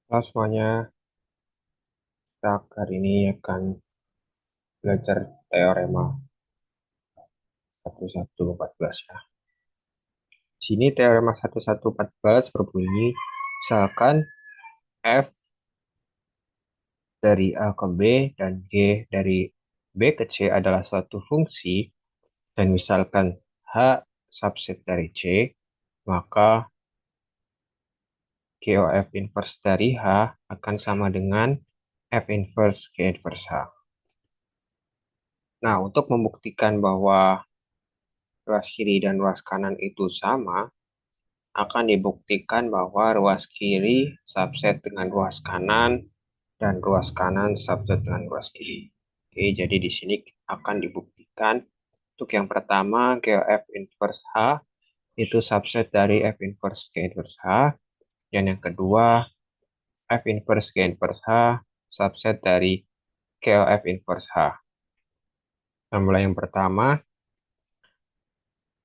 Halo semuanya, kita hari ini akan belajar teorema 1114 ya. Di sini teorema 1114 berbunyi, misalkan F dari A ke B dan G dari B ke C adalah suatu fungsi, dan misalkan H subset dari C, maka GOF inverse dari H akan sama dengan F inverse G inverse H. Nah, untuk membuktikan bahwa ruas kiri dan ruas kanan itu sama, akan dibuktikan bahwa ruas kiri subset dengan ruas kanan dan ruas kanan subset dengan ruas kiri. Oke, jadi di sini akan dibuktikan untuk yang pertama GOF inverse H itu subset dari F inverse G inverse H, dan yang kedua F inverse G inverse H subset dari GOF inverse H. Nah, mulai yang pertama,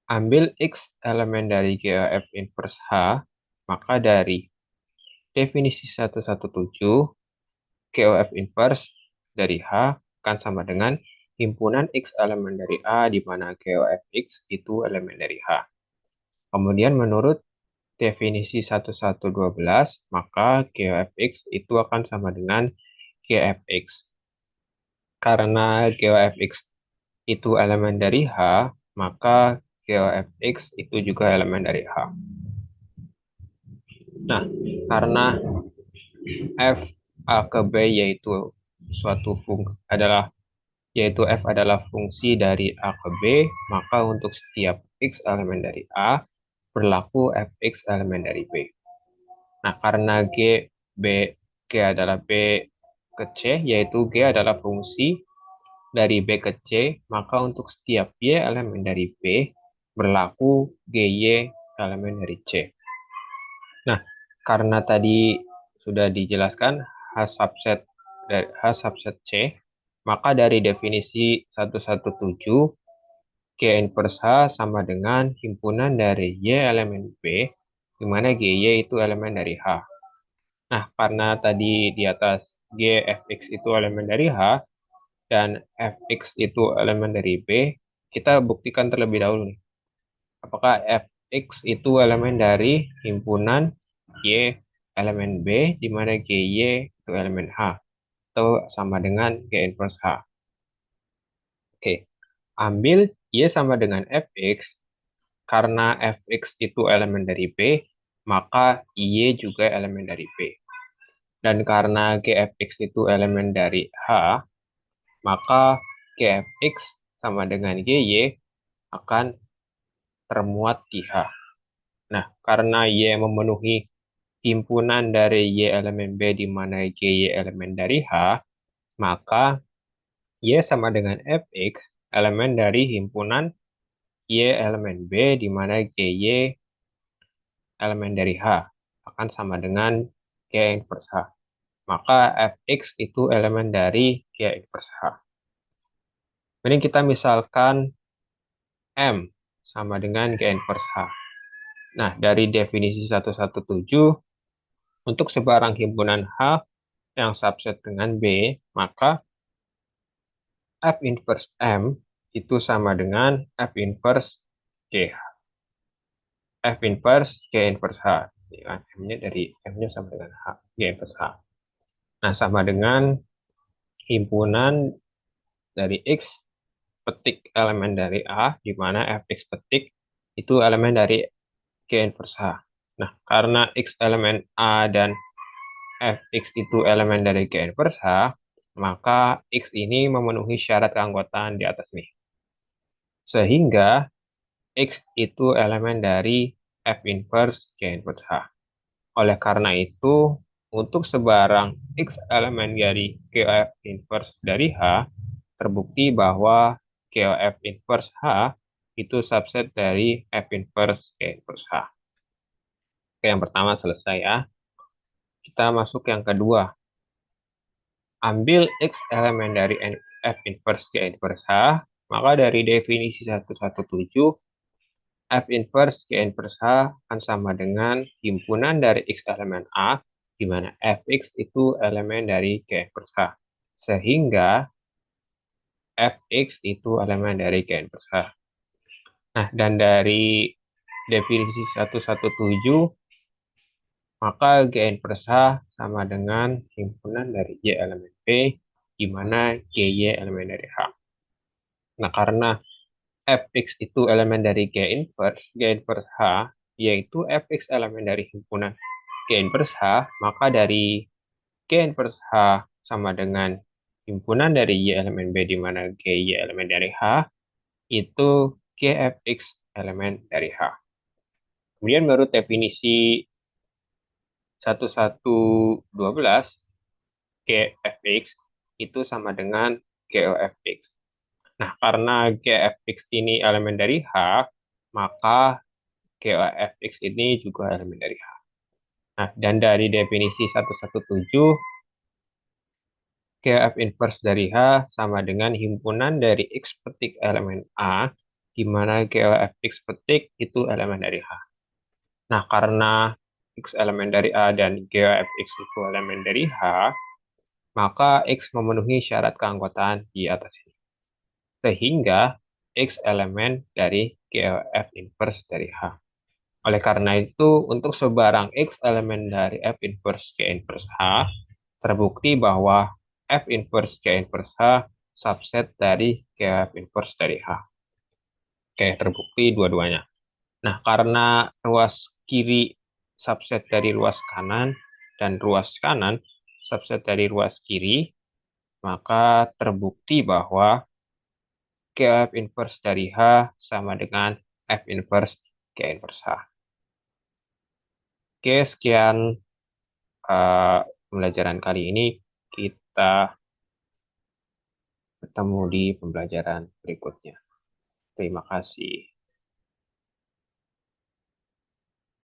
ambil X elemen dari GOF inverse H, maka dari definisi 117 GOF inverse dari H akan sama dengan himpunan X elemen dari A, di mana GOF X itu elemen dari H. Kemudian menurut definisi 1112, maka GOF X itu akan sama dengan GF X. Karena GOF X itu elemen dari H, maka GOF X itu juga elemen dari H. Nah, karena F A ke B yaitu F adalah fungsi dari A ke B, maka untuk setiap X elemen dari A, berlaku Fx elemen dari B. Nah, karena G adalah B ke C, yaitu G adalah fungsi dari B ke C, maka untuk setiap Y elemen dari B, berlaku GY elemen dari C. Nah, karena tadi sudah dijelaskan H subset C, maka dari definisi 117, G inverse H sama dengan himpunan dari Y elemen B, di mana GY itu elemen dari H. Nah, karena tadi di atas G Fx itu elemen dari H, dan Fx itu elemen dari B, kita buktikan terlebih dahulu nih. Apakah Fx itu elemen dari himpunan Y elemen B, di mana GY itu elemen H, atau sama dengan G inverse H. Oke, ambil Y sama dengan Fx. Karena Fx itu elemen dari B, maka Y juga elemen dari B. Dan karena Gfx itu elemen dari H, maka Gfx sama dengan Gy akan termuat di H. Nah, karena Y memenuhi himpunan dari Y elemen B, di mana Gy elemen dari H, maka Y sama dengan Fx elemen dari himpunan Y elemen B, di mana Gy elemen dari H, akan sama dengan G inverse H. Maka Fx itu elemen dari G inverse H. Ini kita misalkan M sama dengan G inverse H. Nah, dari definisi 117, untuk sebarang himpunan H yang subset dengan B, maka F inverse M itu sama dengan F inverse G. F inverse G inverse H. M-nya dari M-nya sama dengan H, G inverse H. Nah, sama dengan himpunan dari X petik elemen dari A, di mana Fx petik itu elemen dari G inverse H. Nah, karena X elemen A dan Fx itu elemen dari G inverse H, maka X ini memenuhi syarat keanggotaan di atas nih. Sehingga X itu elemen dari F inverse G inverse H. Oleh karena itu, untuk sebarang X elemen dari GOF inverse dari H, terbukti bahwa GOF inverse H itu subset dari F inverse G inverse H. Oke, yang pertama selesai ya. Kita masuk yang kedua. Ambil X elemen dari F inverse G inverse H, maka dari definisi 117, F inverse G inverse H akan sama dengan himpunan dari X elemen A, di mana fx itu elemen dari G inverse H. Sehingga fx itu elemen dari G inverse H. Nah, dan dari definisi 117, maka G inverse H sama dengan himpunan dari Y elemen B, di mana GY elemen dari H. Nah, karena fx itu elemen dari G inverse H, yaitu fx elemen dari himpunan G inverse H, maka dari G inverse H sama dengan himpunan dari Y elemen B, di mana GY elemen dari H, itu GFX elemen dari H. Kemudian menurut definisi 1112, GFX itu sama dengan GOFX. Nah, karena GFX ini elemen dari H, maka GOFX ini juga elemen dari H. Nah, dan dari definisi 117, GF inverse dari H sama dengan himpunan dari X petik elemen A, di mana GOF X petik itu elemen dari H. Nah, karena X elemen dari A dan GOF X itu elemen dari H, maka X memenuhi syarat keanggotaan di atas ini. Sehingga X elemen dari GOF inverse dari H. Oleh karena itu, untuk sebarang X elemen dari F inverse G inverse H, terbukti bahwa F inverse G inverse H subset dari GF inverse dari H. Oke, terbukti dua-duanya. Nah, karena ruas kiri subset dari ruas kanan dan ruas kanan subset dari ruas kiri, maka terbukti bahwa GF inverse dari H sama dengan F inverse G inverse H. Oke, sekian pembelajaran kali ini. Kita bertemu di pembelajaran berikutnya. Terima kasih.